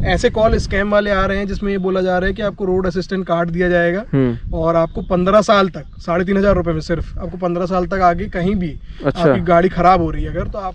ऐसे call scam वाले आ रहे हैं जिसमें ये बोला जा रहा है कि आपको रोड असिस्टेंट कार्ड दिया जाएगा और आपको 15 साल तक 3,500 रुपए में सिर्फ आपको 15 साल तक आगे कहीं भी आपकी गाड़ी खराब हो रही है अगर तो आप।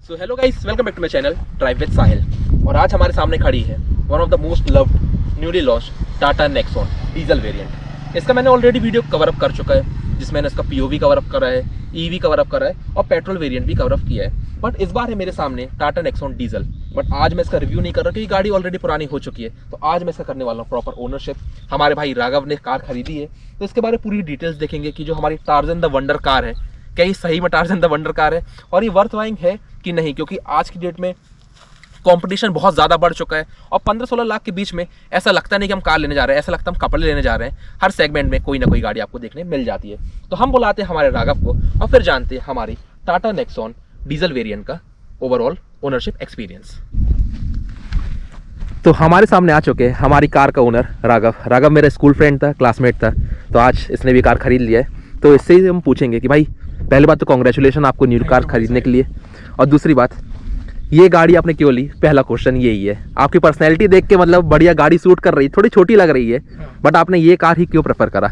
So hello guys, welcome back to my channel drive with Sahil. और आज हमारे सामने खड़ी है one of the most loved newly launched Tata Nexon diesel variant. इसका मैंने ऑलरेडी वीडियो कवर अप कर चुका है जिसमें मैंने इसका पीओवी कवर अप करा है, ईवी कवर अप करा है और पेट्रोल वेरिएंट भी कवर अप किया है। बट इस बार है मेरे सामने टाटा नेक्सॉन डीजल। बट आज मैं इसका रिव्यू नहीं कर रहा क्योंकि गाड़ी ऑलरेडी पुरानी हो चुकी है। तो आज मैं इसका करने वाला हूँ प्रॉपर ओनरशिप। हमारे भाई राघव ने कार खरीदी है तो इसके बारे में पूरी डिटेल्स देखेंगे कि जो हमारी टार्जन द वंडर कार है क्या ये सही में टार्जन द वंडर कार है और ये वर्थ वाइंग है कि नहीं, क्योंकि आज की डेट में कंपटीशन बहुत ज़्यादा बढ़ चुका है और 15-16 लाख के बीच में ऐसा लगता नहीं कि हम कार लेने जा रहे हैं, ऐसा लगता है हम कपड़े लेने जा रहे हैं। हर सेगमेंट में कोई ना कोई गाड़ी आपको देखने मिल जाती है। तो हम बुलाते हैं हमारे राघव को और फिर जानते हैं हमारी टाटा नेक्सॉन डीजल वेरिएंट का ओवरऑल ओनरशिप एक्सपीरियंस। तो हमारे सामने आ चुके हैं हमारी कार का ओनर राघव। राघव मेरा स्कूल फ्रेंड था, क्लासमेट था, तो आज इसने भी कार खरीद लिया है। तो इससे ही हम पूछेंगे कि भाई पहली बात तो कॉन्ग्रेचुलेशन आपको न्यू कार खरीदने के लिए, और दूसरी बात ये गाड़ी आपने क्यों ली। पहला क्वेश्चन यही है। आपकी पर्सनैलिटी देख के मतलब बढ़िया गाड़ी सूट कर रही है, थोड़ी छोटी लग रही है, बट आपने ये कार ही क्यों प्रेफर करा।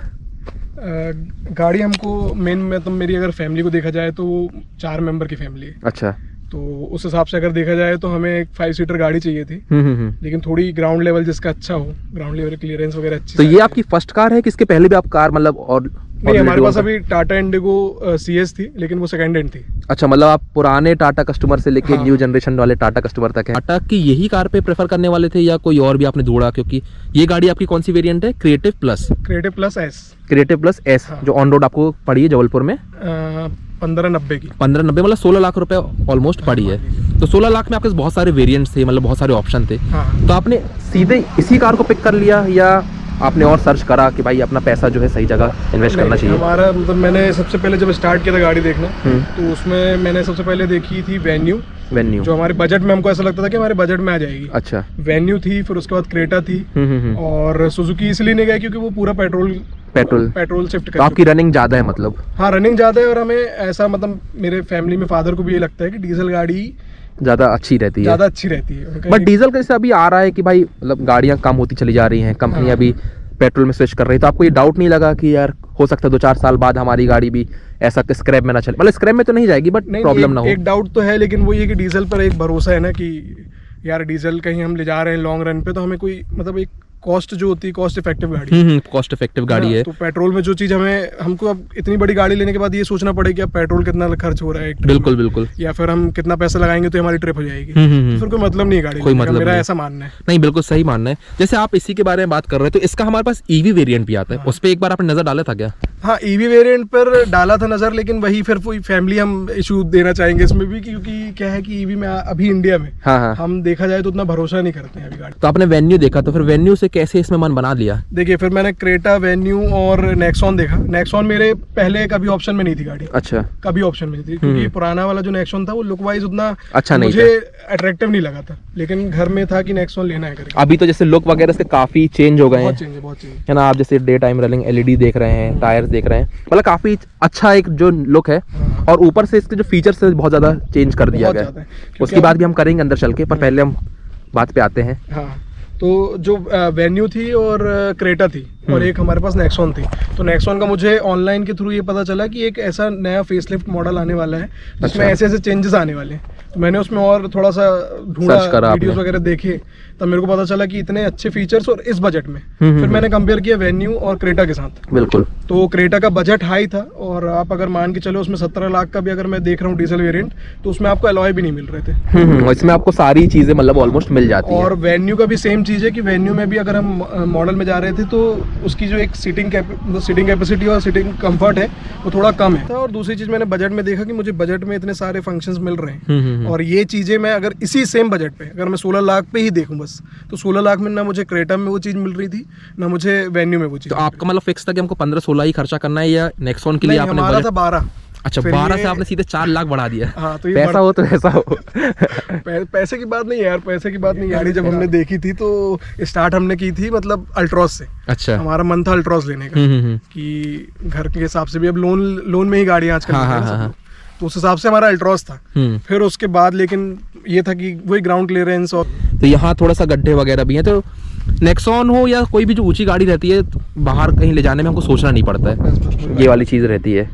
गाड़ी हमको मेन में तो मेरी अगर फैमिली को देखा जाए तो 4 मेंबर की फैमिली है। अच्छा, तो उस हिसाब से अगर देखा जाए तो हमें एक 5 सीटर गाड़ी चाहिए थी, लेकिन थोड़ी ग्राउंड लेवल जिसका अच्छा हो, ग्राउंड लेवल क्लियरेंस वगैरह अच्छी। तो ये आपकी फर्स्ट कार है कि इसके पहले भी आप कार मतलब और नहीं, हमारे पास अभी टाटा इंडिगो CS थी लेकिन वो सेकंड हैंड थी। अच्छा, मतलब आप पुराने टाटा कस्टमर से लेके न्यू जनरेशन वाले टाटा कस्टमर तक है। टाटा की यही कार पे प्रेफर करने वाले थे या कोई और भी आपने ढूंढा, क्योंकि ये गाड़ी आपकी कौन सी वेरिएंट है। क्रिएटिव प्लस एस जो ऑन रोड आपको पड़ी है जबलपुर में 1590 की। 1590 मतलब 16 लाख रुपए ऑलमोस्ट पड़ी है। तो 16 लाख में आपके बहुत सारे वेरिएंट्स थे, मतलब बहुत सारे ऑप्शन थे। तो आपने सीधे इसी कार को पिक कर लिया या आपने और सर्च करा कि भाई अपना पैसा जो है सही जगह इन्वेस्ट करना चाहिए। हमारा मतलब मैंने सबसे पहले जब स्टार्ट किया था गाड़ी देखना तो उसमें मैंने सबसे पहले देखी थी वेन्यू जो हमारे बजट में, हमको ऐसा लगता था कि हमारे बजट में आ जाएगी। अच्छा, वेन्यू थी, फिर उसके बाद क्रेटा थी और सुजुकी इसलिए नहीं गया क्योंकि वो पूरा पेट्रोल शिफ्ट कर। तो आपकी रनिंग ज्यादा है मतलब। हाँ, रनिंग ज्यादा है और हमें ऐसा मतलब मेरे फैमिली में फादर को भी ये लगता है कि डीजल गाड़ी ज्यादा अच्छी रहती है। बट डीजल का जैसे अभी आ रहा है कि भाई मतलब गाड़ियां कम होती चली जा रही हैं, कंपनियां भी पेट्रोल में स्विच कर रही है, तो आपको ये डाउट नहीं लगा कि यार हो सकता है 2-4 साल बाद हमारी गाड़ी भी ऐसा स्क्रैप में ना चले। मतलब स्क्रैप में तो नहीं जाएगी बट प्रॉब्लम ना हो। एक डाउट तो है, लेकिन वो ये कि डीजल पर एक भरोसा है ना कि यार डीजल कहीं हम ले जा रहे हैं लॉन्ग रन पे तो हमें कोई मतलब एक कॉस्ट जो होती है कॉस्ट इफेक्टिव गाड़ी कॉस्ट इफेक्टिव गाड़ी है। तो पेट्रोल में जो चीज हमको अब इतनी बड़ी गाड़ी लेने के बाद ये सोचना पड़ेगा कि अब पेट्रोल कितना खर्च हो रहा है। बिल्कुल, या फिर हम कितना पैसा लगाएंगे तो हमारी ट्रिप हो जाएगी। तो फिर कोई मतलब नहीं है गाड़ी, कोई मतलब मेरा ऐसा मानना है। नहीं, बिल्कुल सही मानना है। जैसे आप इसी के बारे में बात कर रहे हैं तो इसका हमारे पास ईवी वेरिएंट भी आता है। उस पर एक बार आपने नजर डाला था क्या। हाँ, ईवी वेरिएंट पर डाला था नजर, लेकिन वही फिर कोई फैमिली हम इशू देना चाहेंगे इसमें भी, क्योंकि क्या है कि ईवी में अभी इंडिया में हम देखा जाए तो उतना भरोसा नहीं करते हैं अभी गाड़ी। तो आपने वेन्यू देखा, तो फिर वेन्यू से कैसे इसमें मन बना लिया। देखिए, फिर मैंने क्रेटा, वेन्यू और नेक्सॉन देखा। नेक्सॉन मेरे पहले कभी ऑप्शन में नहीं थी गाड़ी। अच्छा, कभी ऑप्शन में नहीं थी क्योंकि पुराना वाला जो नेक्सॉन था वो लुक वाइज उतना अच्छा नहीं, मुझे अट्रैक्टिव नहीं लगा था, लेकिन घर में था कि नेक्सॉन लेना है करके। अभी तो जैसे लुक वगैरह से काफी चेंज हो गए हैं, बहुत चेंज है ना। आप जैसे डे टाइम रनिंग LED देख रहे हैं, टायर्स देख रहे हैं, मतलब काफी अच्छा एक जो लुक है। और ऊपर से इसके जो फीचर्स है बहुत ज्यादा चेंज कर दिया गया है। उसकी बात भी हम करेंगे अंदर चल के, पर पहले हम बात पे आते हैं। हाँ, तो जो वेन्यू थी और क्रेटा थी और एक हमारे पास नेक्सॉन थी। तो नेक्सॉन का मुझे ऑनलाइन के थ्रू ये पता चला कि एक ऐसा नया फेसलिफ्ट मॉडल आने वाला है जिसमें ऐसे चेंजेस आने वाले हैं। तो मैंने उसमें और थोड़ा सा ढूंढा, वीडियोस वगैरह देखे, तब मेरे को पता चला कि इतने अच्छे फीचर्स और इस बजट में। फिर मैंने कंपेयर किया वेन्यू और क्रेटा के साथ। बिल्कुल, तो क्रेटा का बजट हाई था और आप अगर मान के चलो उसमें 17 लाख का भी अगर मैं देख रहा हूँ डीजल वेरिएंट, तो उसमें आपको अलॉय भी नहीं मिल रहे थे। इसमें आपको सारी चीजें मतलब ऑलमोस्ट मिल जाती है। और वेन्यू का भी सेम चीज है कि वेन्यू में भी अगर हम मॉडल में जा रहे थे तो उसकी जो एक सीटिंग कैपेसिटी और सीटिंग कंफर्ट है वो थोड़ा कम है। और दूसरी चीज मैंने बजट में देखा कि मुझे बजट में इतने सारे फंक्शंस मिल रहे हैं और ये चीजें मैं अगर इसी सेम बजट पे अगर मैं 16 लाख पे ही देखूं बस, तो 16 लाख में ना मुझे क्रेटा में वो चीज मिल रही थी ना मुझे वेन्यू में वो चीज। तो आपका मतलब फिक्स था कि हमको 15-16 ही खर्चा करना है या नेक्सॉन के लिए आपने हमारा था 12। अच्छा, 12 से आपने सीधे 4 लाख बढ़ा दिया। हाँ, तो पैसा हो तो ऐसा हो। पैसे की बात नहीं यार, पैसे की बात नहीं। गाड़ी जब हमने देखी थी तो स्टार्ट हमने की थी मतलब अल्ट्रॉस से। अच्छा, हमारा मन था अल्ट्रॉस लेने का कि घर के हिसाब से भी अब लोन में ही गाड़ियां आजकल। तो उस हिसाब से हमारा अल्ट्रॉस था। फिर उसके बाद लेकिन ये था कि वही ग्राउंड क्लियरेंस और तो यहाँ थोड़ा सा गड्ढे वगैरह भी हैं, तो नेक्सॉन हो या कोई भी जो ऊंची गाड़ी रहती है तो बाहर कहीं ले जाने में हमको सोचना नहीं पड़ता है, ये वाली चीज़ रहती है।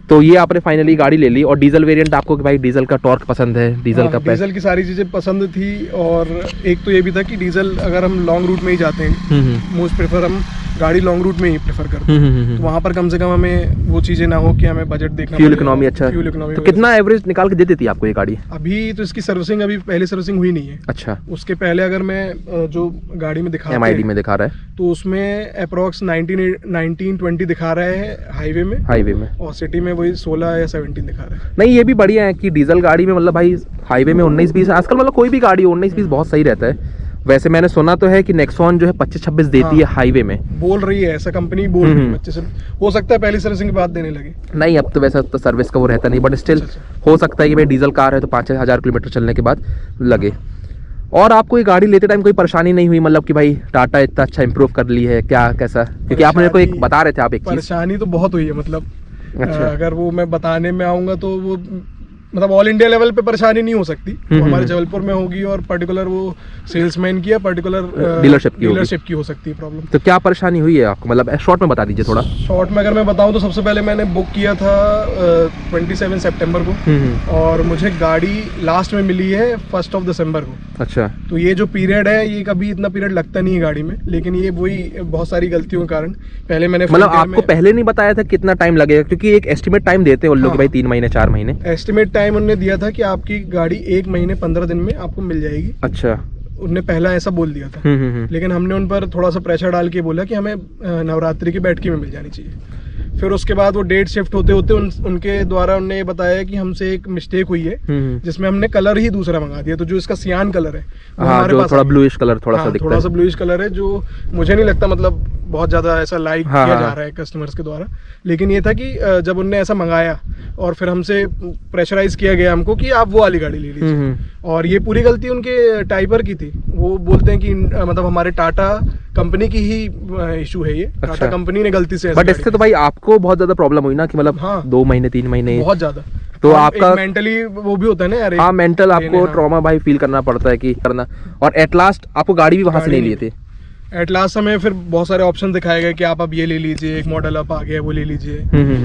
तो ये आपने फाइनली गाड़ी ले ली। और डीजल वेरिएंट आपको कि भाई डीजल का टॉर्क पसंद है, डीजल का डीजल की सारी चीज़ें पसंद थी। और एक तो ये भी था कि डीजल अगर हम लॉन्ग रूट में ही जाते हैं, मोस्ट प्रेफर हम गाड़ी लॉन्ग रूट में ही प्रेफर करते हैं, तो वहाँ पर कम से कम हमें वो चीज़ें ना हो कि हमें बजट देखना, फ्यूल इकोनॉमी अच्छा। फ्यूल इकोनॉमी तो कितना एवरेज निकाल के दे देती है आपको ये गाड़ी? अभी तो इसकी सर्विसिंग अभी पहले सर्विसिंग हुई नहीं है। अच्छा, उसके पहले अगर मैं जो गाड़ी में दिखा MID में दिखा रहा है तो उसमें अप्रॉक्स 19-20 दिखा रहा है हाईवे में, और सिटी में वही 16 या 17 दिखा रहा है। नहीं, ये भी बढ़िया है कि डीजल गाड़ी में मतलब भाई हाईवे में 19-20 आजकल मतलब कोई भी गाड़ी 19-20 बहुत सही रहता है। वैसे मैंने सुना तो है कि नेक्सॉन जो है 25-26 देती है हाईवे में, बोल रही है, ऐसा कंपनी बोल रही है 25 से। हो सकता है पहली सर्विसिंग के बाद देने लगे। नहीं, अब तो वैसा तो सर्विस का वो रहता नहीं, बट स्टिल हो सकता है कि भाई डीजल कार है तो 5-6 हज़ार किलोमीटर चलने के बाद लगे। और आपको ये गाड़ी लेते टाइम कोई परेशानी नहीं हुई, मतलब कि भाई टाटा इतना अच्छा इंप्रूव कर ली है क्या, कैसा? क्योंकि आप मेरे को एक बता रहे थे आप एक चीज़। परेशानी तो बहुत हुई है, मतलब अच्छा। अगर वो मैं बताने में आऊँगा तो वो मतलब ऑल इंडिया लेवल पे परेशानी नहीं हो सकती, वो हमारे जबलपुर में होगी और पर्टिकुलर वो सेल्समैन की या पर्टिकुलर डीलरशिप की हो सकती है प्रॉब्लम। तो क्या परेशानी हुई है आपको, मतलब शॉर्ट में बता दीजिए थोड़ा। शॉर्ट में अगर मैं बताऊं तो सबसे पहले मैंने बुक किया था 27 सितंबर को, और मुझे गाड़ी लास्ट में मिली है 1 दिसंबर को। अच्छा, तो ये जो पीरियड है ये कभी इतना पीरियड लगता नहीं है गाड़ी में, लेकिन ये वही बहुत सारी गलतियों के कारण पहले मैंने मतलब आपको पहले नहीं बताया था कितना टाइम लगेगा, क्योंकि एक एस्टिमेट टाइम देते हैं उन लोग भाई 3 महीने 4 महीने एस्टिमेट टाइम उन्होंने दिया था कि आपकी गाड़ी 1 महीने 15 दिन में आपको मिल जाएगी। अच्छा, उनने पहला ऐसा बोल दिया था। लेकिन हमने उन पर थोड़ा सा प्रेशर डाल के बोला कि हमें नवरात्रि की बैठकी में मिल जानी चाहिए। फिर उसके बाद वो डेट शिफ्ट होते होते उनके द्वारा उन्होंने ये बताया कि हमसे एक मिस्टेक हुई है, जिसमें हमने कलर ही दूसरा मंगा दिया। तो जो इसका सियान कलर है वो हमारे पास थोड़ा ब्लूइश कलर थोड़ा सा दिखता है, थोड़ा सा ब्लूइश कलर है, जो मुझे नहीं लगता मतलब बहुत ज्यादा ऐसा लाइक किया जा रहा है कस्टमर्स के द्वारा। लेकिन ये था कि जब उनने ऐसा मंगाया और फिर हमसे प्रेशराइज किया गया हमको कि आप वो वाली गाड़ी ले लीजिए, और ये पूरी गलती उनके टाइपर की थी। वो बोलते हैं कि मतलब हमारे टाटा कंपनी की ही इशू है ये। अच्छा। टाटा कंपनी ने गलती से, बट इससे तो भाई आपको बहुत ज्यादा प्रॉब्लम हुई ना कि मतलब 2 महीने 3 महीने बहुत ज्यादा। तो आपका मेंटली वो भी होता है ना यार, हाँ मेंटल आपको ट्रॉमा भाई फील करना पड़ता है कि करना। और एट लास्ट आपको गाड़ी भी वहां से नहीं लिए थे। एट लास्ट हमें फिर बहुत सारे ऑप्शन दिखाए गए कि आप अब ये ले लीजिए, एक मॉडल अप आ गया वो ले लीजिए,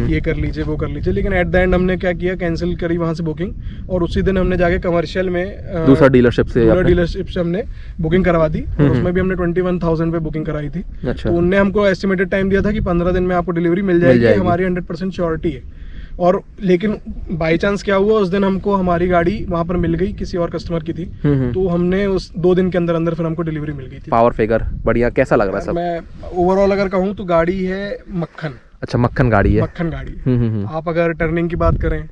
ये कर लीजिए वो कर लीजिए। लेकिन एट द एंड हमने क्या किया, कैंसिल करी वहाँ से बुकिंग, और उसी दिन हमने जाके कमर्शियल में दूसरा डीलरशिप से हमने बुकिंग करवा दी, और उसमें भी हमने 21,000 पे बुकिंग कराई थी। अच्छा। तो उनने हमको एस्टिमेटेड टाइम दिया था कि 15 दिन में आपको डिलीवरी मिल जाएगी, हमारी 100% श्योरिटी है। और लेकिन बाई चांस क्या हुआ, उस दिन हमको हमारी गाड़ी वहां पर मिल गई, किसी और कस्टमर की थी, तो हमने उस 2 दिन के अंदर अंदर फिर हमको डिलीवरी मिल गई थी। पावर फिगर बढ़िया, कैसा लग रहा है सब? मैं ओवरऑल अगर कहूँ तो गाड़ी है मक्खन। अच्छा, मक्खन गाड़ी है। मक्खन गाड़ी। आप अगर टर्निंग की बात करें,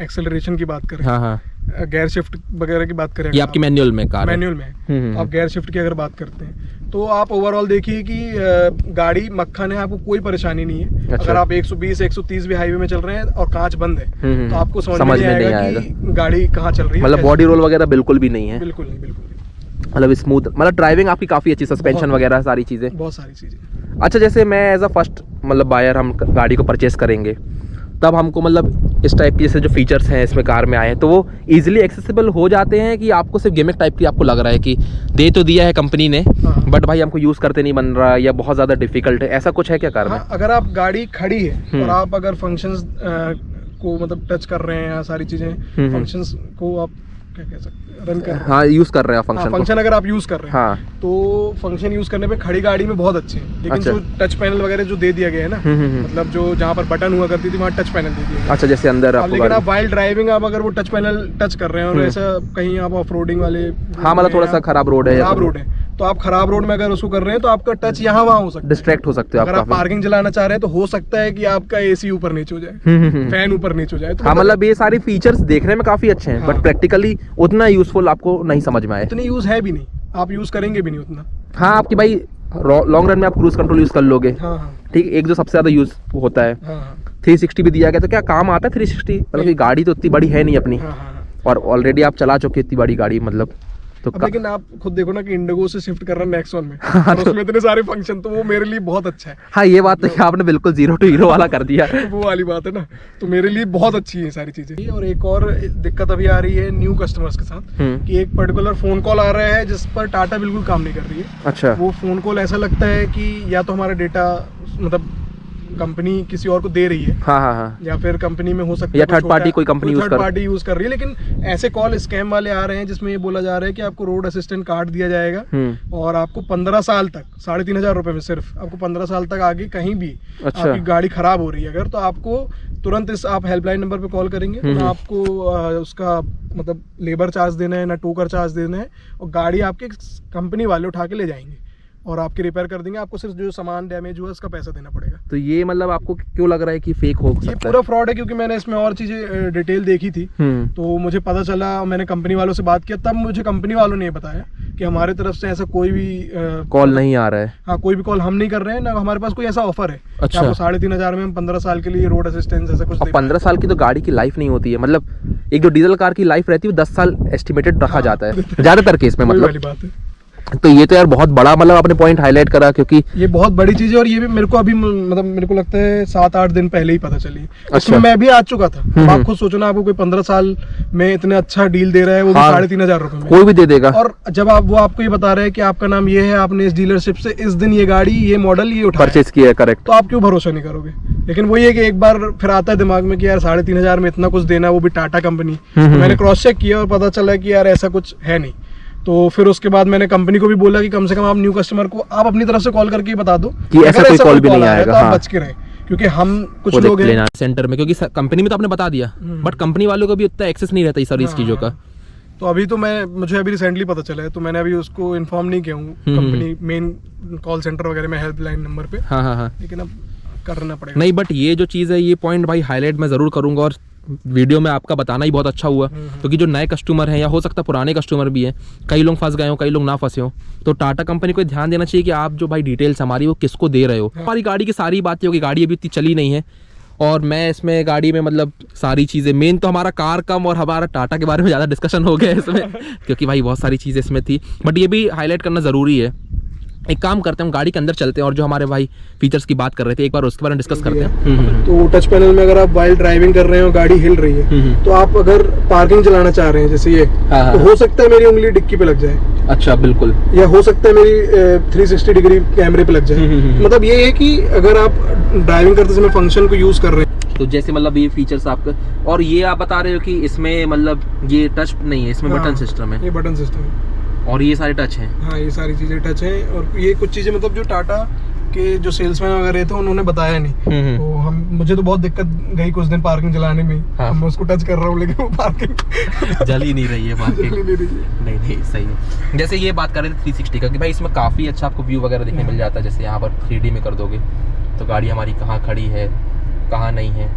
एक्सेलरेशन की बात करें, हाँ, गियर शिफ्ट वगैरह की बात करें, ये आपकी मैनुअल में कार है? मैनुअल में आप गियर शिफ्ट की अगर बात करते हैं तो आप ओवरऑल देखिए कि गाड़ी मक्खन है, आपको कोई परेशानी नहीं है। अच्छा। अगर आप 120-130 भी हाईवे में चल रहे हैं और कांच बंद है तो आपको समझ में नहीं आएगा कि गाड़ी कहाँ चल रही है। मतलब बॉडी रोल वगैरह बिल्कुल भी नहीं है? बिल्कुल नहीं, बिल्कुल नहीं। मतलब स्मूथ, मतलब ड्राइविंग आपकी काफी अच्छी, सस्पेंशन वगैरह सारी चीजें, बहुत सारी चीजें। अच्छा, जैसे मैं एज अ फर्स्ट मतलब बायर हम गाड़ी को परचेस करेंगे तब हमको मतलब इस टाइप की जैसे जो फीचर्स हैं इसमें कार में आए हैं तो वो इजीली एक्सेसिबल हो जाते हैं, कि आपको सिर्फ गिमिक टाइप की आपको लग रहा है कि दे तो दिया है कंपनी ने बट भाई हमको यूज करते नहीं बन रहा, या बहुत ज्यादा डिफिकल्ट है, ऐसा कुछ है क्या कार में? अगर आप गाड़ी खड़ी है और आप अगर फंक्शंस को मतलब टच कर रहे हैं, सारी चीजें फंक्शंस को आप क्या कह सकते हैं, रन कर रहे हैं, हाँ यूज कर रहे हैं फंक्शन अगर आप यूज कर रहे हैं, हाँ, तो फंक्शन यूज करने पे खड़ी गाड़ी में बहुत अच्छे हैं। लेकिन जो टच पैनल वगैरह जो दे दिया गया है ना, मतलब जो जहाँ पर बटन हुआ करती थी वहाँ टच पैनल दे दिया। अच्छा, जैसे अंदर आपको लेकिन आप वाइल्ड ड्राइविंग आप अगर वो टच पैनल टच कर रहे हैं और ऐसा कहीं आप ऑफ रोडिंग वाले, हाँ मतलब थोड़ा सा खराब रोड है, खराब रोड है, तो आप खराब रोड में अगर उसको कर रहे हैं तो आपका टच यहाँ वहाँ हो सकता है, डिस्ट्रैक्ट हो सकते हो। अगर आप पार्किंग चलाना चाह रहे हैं तो हो सकता है कि आपका एसी ऊपर नीचे हो जाए, फैन ऊपर नीचे हो जाए। हाँ, मतलब ये सारे फीचर्स देखने में काफी अच्छे हैं बट प्रैक्टिकली उतना यूजफुल आपको नहीं समझ में आए। उतनी यूज है भी नहीं, आप यूज करेंगे भी नहीं उतना। हाँ, आपकी भाई लॉन्ग रन में आप क्रूज कंट्रोल यूज कर लोगे, ठीक। एक जो सबसे ज्यादा यूज होता है 360 भी दिया गया, तो क्या काम आता है 360? मतलब गाड़ी तो इतनी बड़ी है नहीं अपनी, और ऑलरेडी आप चला चुके इतनी बड़ी गाड़ी, मतलब तो अब लेकिन आप खुद देखो ना कि इंडिगो से शिफ्ट कर रहा है नेक्सॉन में और उसमें इतने सारे फंक्शन, तो वो मेरे लिए बहुत अच्छा है। हाँ ये बात तो आपने बिल्कुल 0 to हीरो वाला कर दिया। वो वाली बात है ना, तो मेरे लिए बहुत अच्छी है सारी चीजें। और एक और दिक्कत अभी आ रही है न्यू कस्टमर्स के साथ कि एक पर्टिकुलर फोन कॉल आ रहा है जिस पर टाटा बिल्कुल काम नहीं कर रही है। अच्छा। वो फोन कॉल ऐसा लगता है कि या तो हमारा डेटा मतलब कंपनी किसी और को दे रही है, हाँ हाँ हाँ, या फिर कंपनी में हो सकता है या थर्ड पार्टी कोई कंपनी यूज कर रही है। लेकिन ऐसे कॉल स्कैम वाले आ रहे हैं जिसमें ये बोला जा रहा है कि आपको रोड असिस्टेंट कार्ड दिया जाएगा और आपको 15 साल तक 3,500 रुपए में सिर्फ आपको 15 साल तक आगे कहीं भी आपकी गाड़ी खराब हो रही है अगर, तो आपको तुरंत इस आप हेल्पलाइन नंबर पे कॉल करेंगे तो ना आपको उसका मतलब लेबर चार्ज देना है ना टोकर चार्ज देना है, और गाड़ी आपके कंपनी वाले उठा के ले जाएंगे और आपके रिपेयर कर देंगे। आपको सिर्फ जो सामान डैमेज हुआ उसका पैसा देना पड़ेगा। तो ये मतलब आपको क्यों लग रहा है कि फेक हो सकता है? ये पूरा फ्रॉड है, क्योंकि मैंने इसमें और चीजें डिटेल देखी थी तो मुझे पता चला, मैंने कंपनी वालों से बात किया, तब मुझे कंपनी वालों ने बताया कि हमारे तरफ से ऐसा कोई भी कॉल नहीं आ रहा है। हाँ, कोई भी कॉल हम नहीं कर रहे हैं ना, हमारे पास कोई ऐसा ऑफर है। अच्छा। आपको 3,500 में हम 15 साल के लिए रोड असिस्टेंस ऐसा कुछ 15 साल की तो गाड़ी की लाइफ नहीं होती है, मतलब एक जो डीजल कार की लाइफ रहती है वो 10 साल एस्टिमेटेड रखा जाता है ज्यादातर केस में, मतलब बात है। तो ये तो यार बहुत बड़ा मतलब आपने पॉइंट हाईलाइट करा, क्योंकि ये बहुत बड़ी चीज है और ये भी मेरे को अभी मतलब मेरे को लगता है 7-8 दिन पहले ही पता चली। अच्छा। उसमें मैं भी आ चुका था। आप खुद सोचो ना, आपको कोई 15 साल में इतने अच्छा डील दे रहा है, वो भी 3,500 रुपए में, कोई भी दे देगा। और जब वो आपको ये बता रहे हैं कि आपका नाम ये है, आपने इस डीलरशिप से इस दिन ये गाड़ी ये मॉडल ये उठाया परचेज किया है, करेक्ट, तो आप क्यों भरोसा नहीं करोगे? लेकिन वही है कि एक बार फिर आता है दिमाग में कि यार 3,500 में इतना कुछ देना, वो भी टाटा कंपनी। मैंने क्रॉस चेक किया और पता चला कि यार ऐसा कुछ है नहीं। तो फिर उसके बाद मैंने कंपनी को भी बोला कि कम से कम आप न्यू कस्टमर को आप अपनी तरफ से कॉल करके ही बता दो कि ऐसा कोई कॉल भी नहीं आएगा, तो आप बच के रहें, क्योंकि हम कुछ लोग हैं सेंटर में, क्योंकि कंपनी में तो आपने बता दिया बट कंपनी वालों को भी उतना एक्सेस नहीं रहता इस सारी चीजों का। तो अभी तो मुझे अभी रिसेंटली पता चला है, तो मैंने अभी उसको इन्फॉर्म नहीं किया हूँ कंपनी मेन कॉल सेंटर वगैरह में हेल्पलाइन नंबर पे। हाँ हाँ हाँ, लेकिन अब करना पड़ेगा। नहीं बट ये जो चीज़ है ये पॉइंट भाई हाईलाइट मैं ज़रूर करूँगा, और वीडियो में आपका बताना ही बहुत अच्छा हुआ, क्योंकि जो नए कस्टमर हैं या हो सकता है पुराने कस्टमर भी हैं, कई लोग फंस गए हो, कई लोग ना फंसे हो, तो टाटा कंपनी को ध्यान देना चाहिए कि आप जो भाई डिटेल्स हमारी वो किसको दे रहे हो। हमारी गाड़ी की सारी बातें होगी, गाड़ी अभी इतनी चली नहीं है और मैं इसमें गाड़ी में मतलब सारी चीज़ें मेन तो हमारा कार कम और हमारा टाटा के बारे में ज़्यादा डिस्कशन हो गया इसमें क्योंकि भाई बहुत सारी चीज़ें इसमें थी, बट ये भी हाईलाइट करना ज़रूरी है। एक काम करते हैं, हम गाड़ी के अंदर चलते हैं और जो हमारे भाई फीचर्स की बात कर रहे थे एक बार उसके बारे में डिस्कस करते हैं। तो टच पैनल में अगर आप वाइल ड्राइविंग कर रहे हो, गाड़ी हिल रही है, तो आप अगर पार्किंग चलाना चाह रहे हैं जैसे ये, तो हो सकता है मेरी उंगली डिक्की पे लग जाए। अच्छा, बिल्कुल। या हो सकता है मेरी 360 डिग्री कैमरे पे लग जाए। मतलब ये है कि अगर आप ड्राइविंग करते समय फंक्शन को यूज कर रहे हैं, तो जैसे मतलब ये फीचर्स आपका, और ये आप बता रहे हो कि इसमें मतलब ये टच नहीं है, इसमें बटन सिस्टम है। ये बटन सिस्टम है और ये सारे टच हैं। हाँ, ये सारी चीजें टच हैं, और ये कुछ चीजें मतलब जो टाटा के जो सेल्समैन वगैरह थे उन्होंने बताया नहीं, तो मुझे तो बहुत दिक्कत गई कुछ दिन पार्किंग चलाने में। हाँ। मैं उसको टच कर रहा हूँ लेकिन वो पार्किंग जल ही नहीं रही है, पार्किंग नहीं सही है। जैसे ये बात कर रहे थे 360 का कि भाई इसमें काफी अच्छा आपको व्यू वगैरह देखने मिल जाता है, जैसे यहाँ पर 3D में कर दोगे तो गाड़ी हमारी कहाँ खड़ी है कहाँ नहीं है,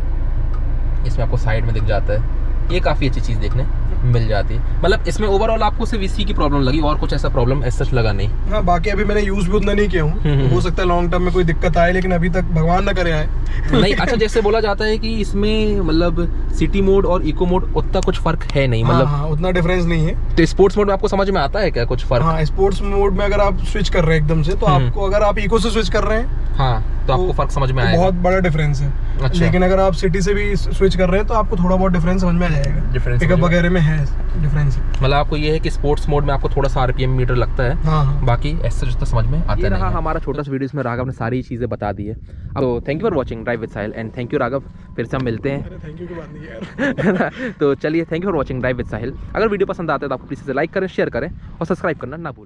इसमें आपको साइड में दिख जाता है। ये काफ़ी अच्छी चीज़ देखने मिल जाती है। मतलब इसमें ओवरऑल आपको सिर्फ इसी की प्रॉब्लम लगी और कुछ ऐसा प्रॉब्लम ऐसा लगा नहीं। हाँ, बाकी अभी मैंने यूज भी उतना नहीं किया हूँ, हो सकता है लॉन्ग टर्म में कोई दिक्कत आए, लेकिन अभी तक भगवान ना करे आए। नहीं, अच्छा जैसे बोला जाता है कि इसमें मतलब सिटी मोड और इको मोड उतना कुछ फर्क है नहीं, मतलब हाँ, उतना डिफरेंस नहीं है। तो स्पोर्ट्स मोड में आपको समझ में आता है क्या कुछ फर्क? हाँ, स्पोर्ट्स मोड में अगर आप स्विच कर रहे हैं एकदम से, तो आपको अगर आप इको से स्विच कर रहे हैं हाँ तो आपको फर्क समझ में आएगा। बहुत बड़ा डिफरेंस है। अच्छा। लेकिन अगर आप सिटी से भी स्विच कर रहे हैं तो आपको थोड़ा बहुत डिफरेंस समझ में आ जाएगा। डिफरेंस पिकअप वगैरह में है डिफरेंस। मतलब आपको ये है कि स्पोर्ट्स मोड में आपको थोड़ा सा RPM मीटर लगता है। हाँ। बाकी ऐसा तो समझ में आता नहीं है। हमारा छोटा सा वीडियो, इसमें राघव ने सारी चीज़ें बता दी है। तो thank you for watching drive with Sahil and thank you Raghav, फिर से हम मिलते हैं। थैंक यू की बात नहीं यार। तो चलिए, thank you for watching drive with Sahil. अगर वीडियो पसंद आता है तो आपको प्लीज़ इसे लाइक करें, शेयर करें और सब्सक्राइब करना ना भूलें।